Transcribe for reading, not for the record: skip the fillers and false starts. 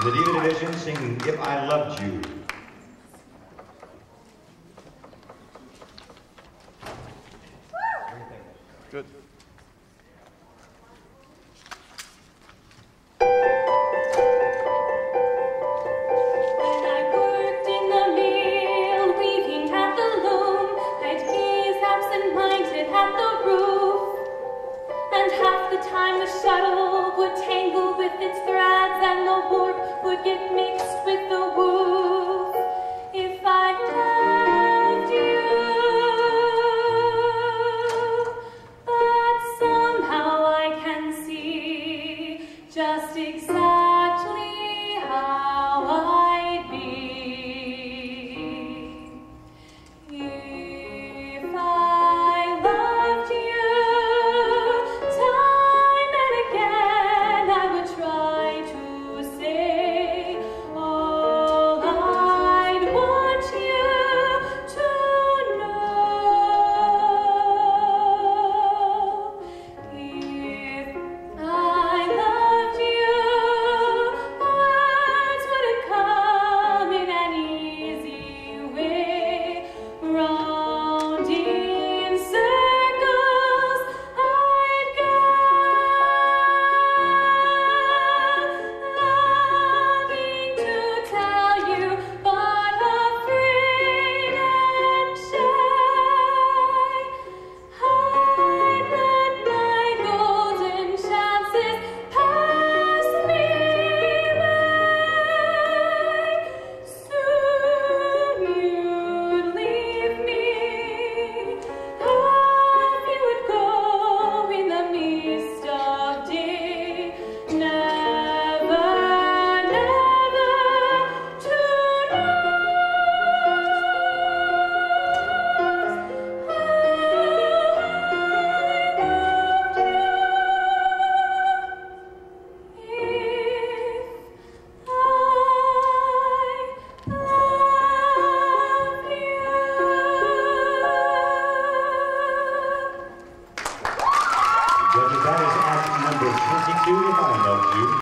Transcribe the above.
The Diva Division singing If I Loved You. Good. Time the shuttle would tangle with its threads and the warp would get mixed with the woof. If I loved you, but somehow I can see just exactly how I'd be. If I loved you, Judges, that is act number 22, If I Loved You.